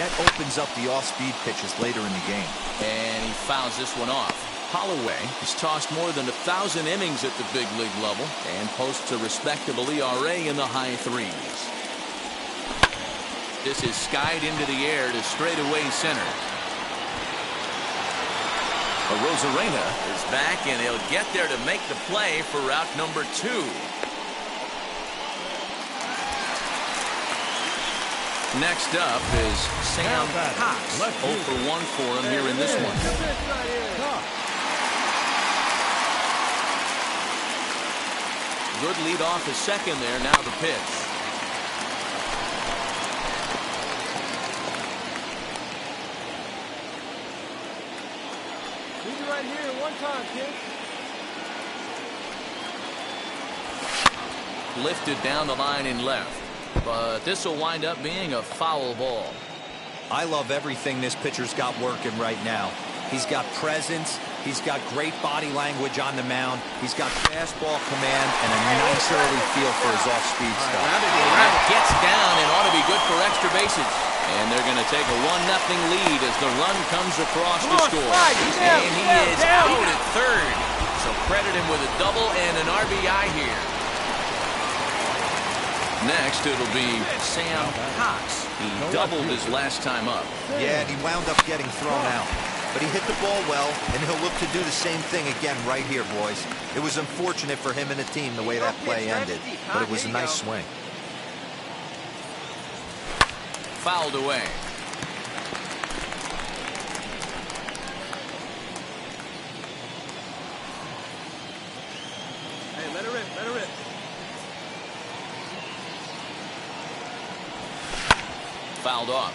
That opens up the off-speed pitches later in the game. And he fouls this one off. Holloway has tossed more than 1,000 innings at the big league level and posts a respectable ERA in the high threes. This is skied into the air to straightaway center. Arozarena is back, and he'll get there to make the play for route number 2. Next up is Sam Cox. 0 for 1 for him here in this one. Good lead off his second there. Now the pitch. Leave it right here one time, kid. Lifted down the line in left. But this will wind up being a foul ball. I love everything this pitcher's got working right now. He's got presence. He's got great body language on the mound. He's got fastball command and a nice early feel for his off-speed stuff. Rabbit gets down and ought to be good for extra bases. And they're going to take a 1-0 lead as the run comes across to score. And he is out at third. So credit him with a double and an RBI here. Next, it'll be Sam Cox. He doubled his last time up. Yeah, and he wound up getting thrown out. But he hit the ball well, and he'll look to do the same thing again right here, boys. It was unfortunate for him and the team the way that play ended, but it was a nice swing. Fouled away. Hey, let her rip, let her rip. Fouled off.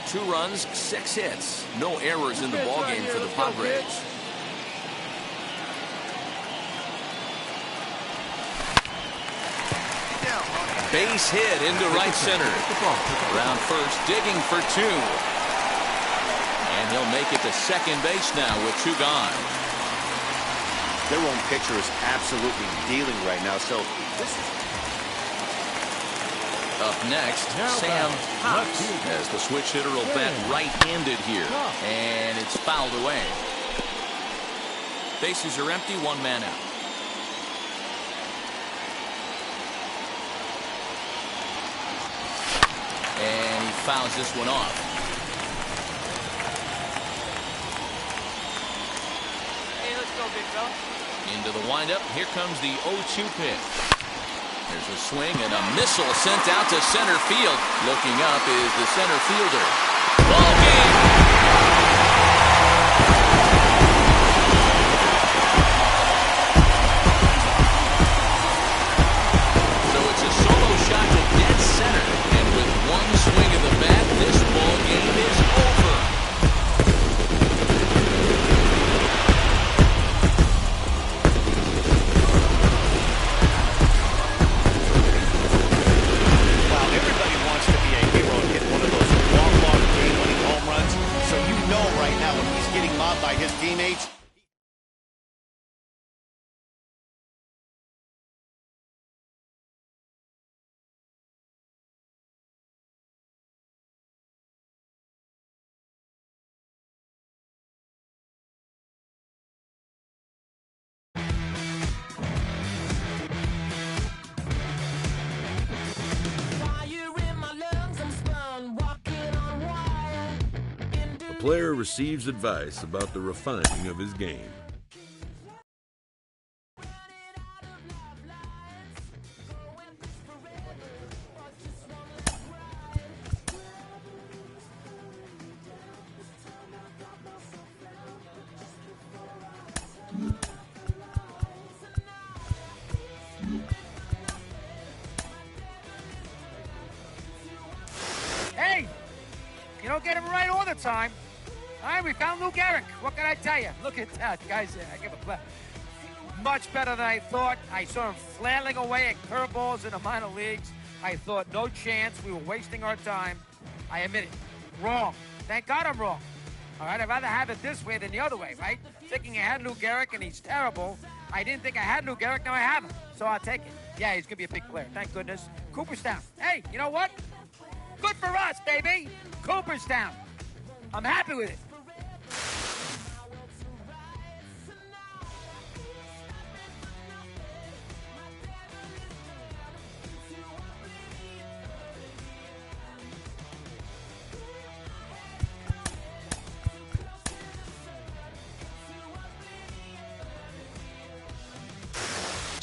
Two runs, 6 hits. No errors in the ballgame for the Padres. Base hit into right center. Around first, digging for 2. And he'll make it to second base now with 2 gone. Their own pitcher is absolutely dealing right now, so this is... Up next, Sam Cox, as the switch hitter will bat right-handed here. And it's fouled away. Bases are empty, 1 man out. And he fouls this one off. Hey, let's go, big fella. Into the windup. Here comes the 0-2 pitch. There's a swing and a missile sent out to center field. Looking up is the center fielder. Ball game! So it's a solo shot to dead center. And with 1 swing of the bat, this ball game is over. By his teammates. The player receives advice about the refining of his game. Hey, you don't get him right all the time. All right, we found Lou Gehrig. What can I tell you? Look at that, guys. I give a play. Much better than I thought. I saw him flailing away at curveballs in the minor leagues. I thought no chance. We were wasting our time. I admit it. Wrong. Thank God I'm wrong. All right, I'd rather have it this way than the other way, right? Thinking I had Lou Gehrig and he's terrible. I didn't think I had Lou Gehrig. Now I have him. So I'll take it. Yeah, he's going to be a big player. Thank goodness. Cooperstown. Hey, you know what? Good for us, baby. Cooperstown. I'm happy with it.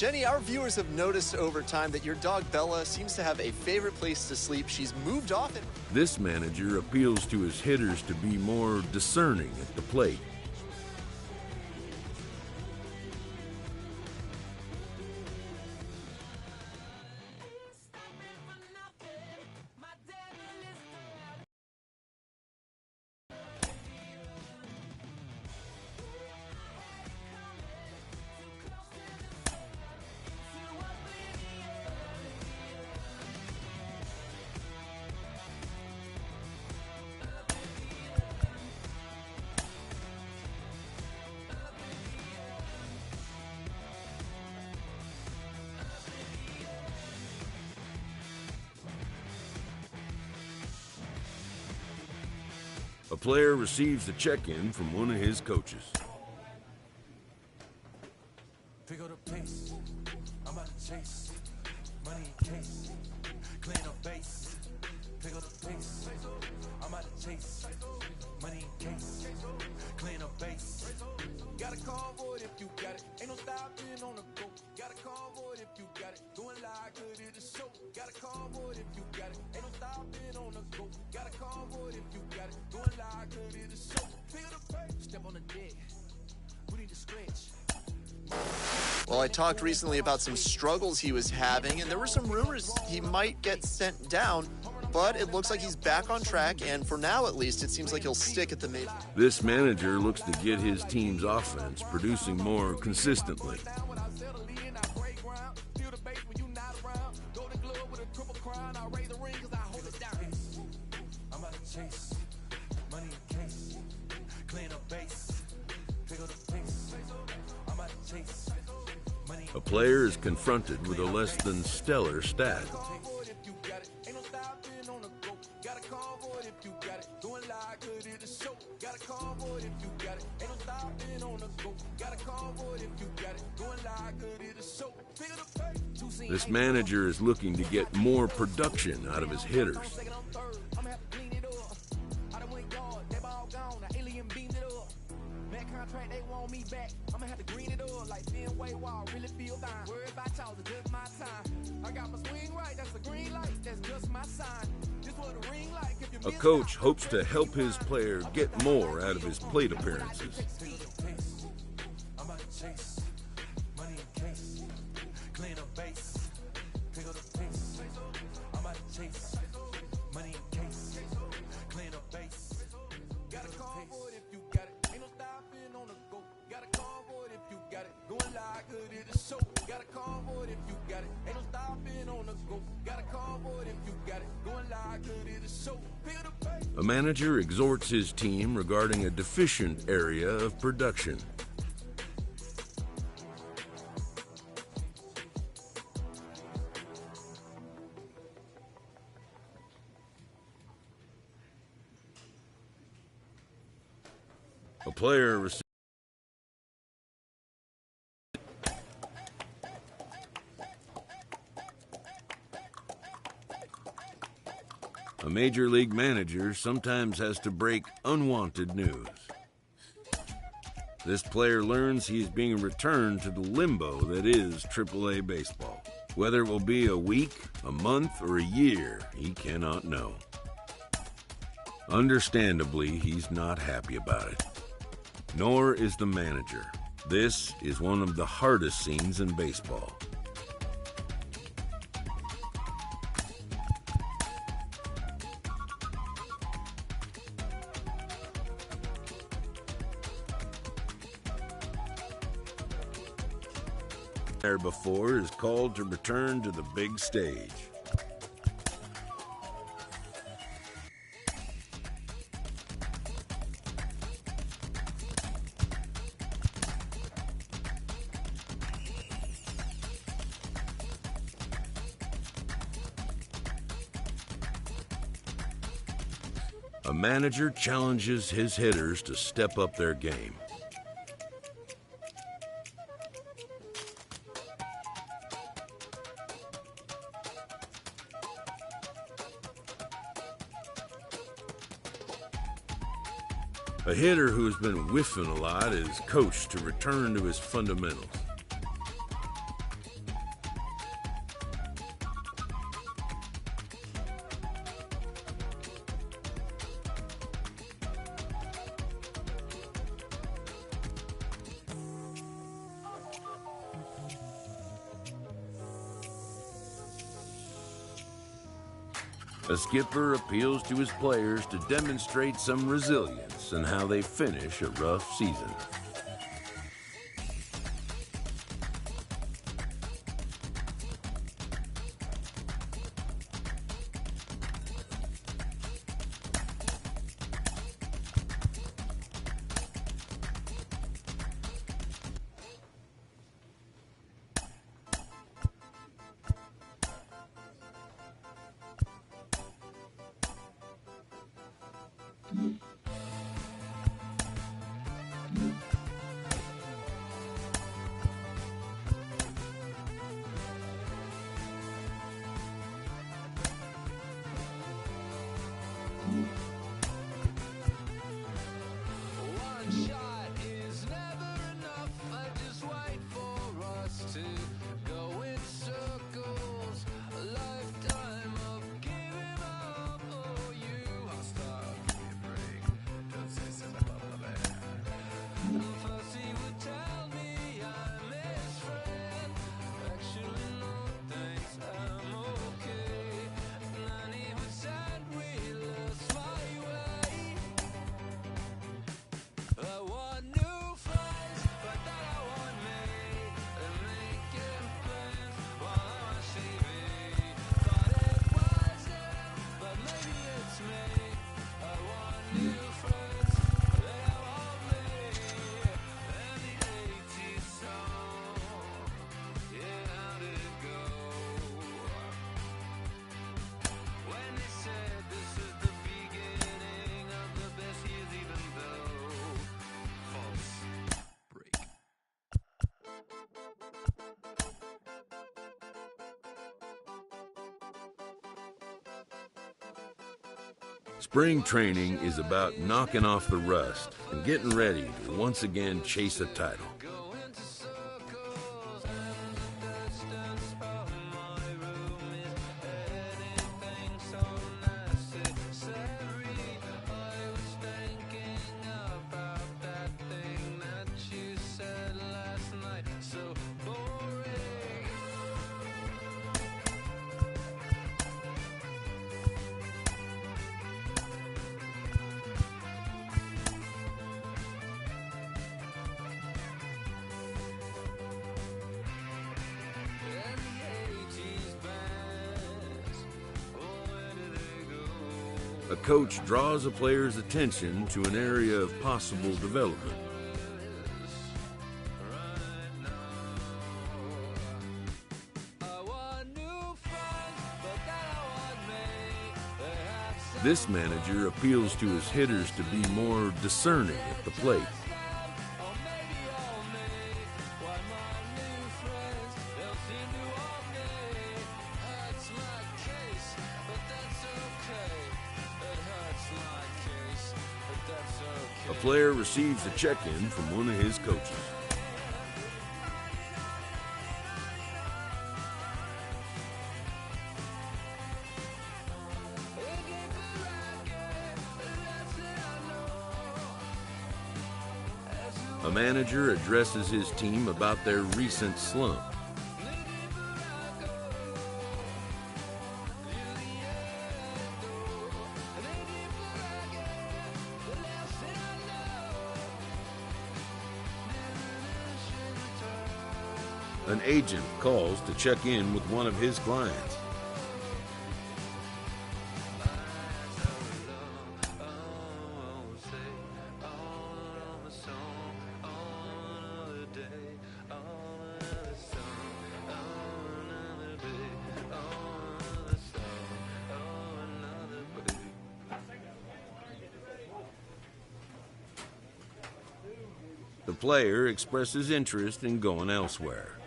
Jenny, our viewers have noticed over time that your dog Bella seems to have a favorite place to sleep. She's moved often. This manager appeals to his hitters to be more discerning at the plate. A player receives a check-in from one of his coaches. Pick up the pace. I'm about to chase. Money in case. Clean up base. Pick up the pace. I'm about to chase. Money in case. Clean up base. Got a convoy if you got it. Ain't no stopping on the go. Got a convoy if you got it. Doing like good it is so. Got a convoy if you got it. Ain't no stopping on the go. Got a convoy if you got it. Doing like good it is so. Pick up the pace. Step on the deck. We need to stretch. Well, I talked recently about some struggles he was having, and there were some rumors he might get sent down, but it looks like he's back on track, and for now at least, it seems like he'll stick at the major. This manager looks to get his team's offense producing more consistently. I'm about to chase. Money in case. Clean up base. Pick up the pace. I'm about to chase. A player is confronted with a less than stellar stat. This manager is looking to get more production out of his hitters. They want me back. I'ma have to green it up like Ben Way Wall. Really feel fine. Worry about y'all, it's just my time. I got my swing right, that's a green light, that's just my sign. This what a ring like if you A coach hopes to help his player get more out of his plate appearances. I'm about to chase. Money in case. Clean up base. Pick up the pace. I'm about to chase. Money in case. Clean up base. Got a convoy if you got it. Ain't no stopping on the go. Got a convoy if you got it. Going like good it is so. Got a convoy if you got it. Ain't no stopping on the go. Got a convoy if you got it. Going like good it is so. Pick up the pace. A manager exhorts his team regarding a deficient area of production. A player receives a major league manager sometimes has to break unwanted news. This player learns he is being returned to the limbo that is AAA baseball. Whether it will be a week, a month, or a year, he cannot know. Understandably, he's not happy about it. Nor is the manager. This is one of the hardest scenes in baseball. There before is called to return to the big stage. A manager challenges his hitters to step up their game. A hitter who has been whiffing a lot is coached to return to his fundamentals. A skipper appeals to his players to demonstrate some resilience in how they finish a rough season. Spring training is about knocking off the rust and getting ready to once again chase a title. A coach draws a player's attention to an area of possible development. This manager appeals to his hitters to be more discerning at the plate. A player receives a check-in from one of his coaches. A manager addresses his team about their recent slump. An agent calls to check in with one of his clients. The player expresses interest in going elsewhere.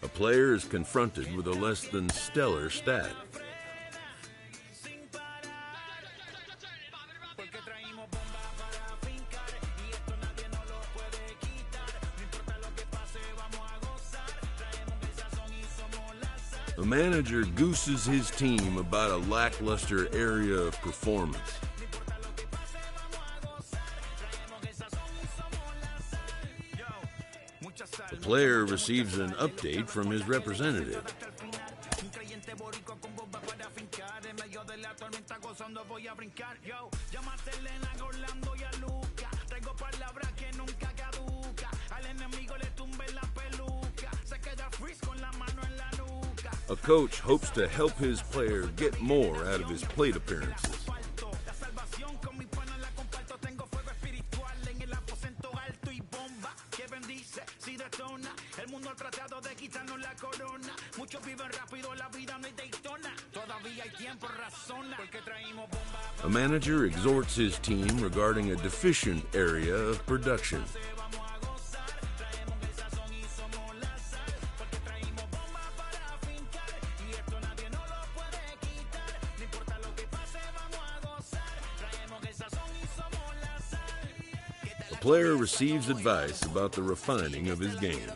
A player is confronted with a less than stellar stat. The manager gooses his team about a lackluster area of performance. The player receives an update from his representative. A coach hopes to help his player get more out of his plate appearances. A manager exhorts his team regarding a deficient area of production. The player receives advice about the refining of his game.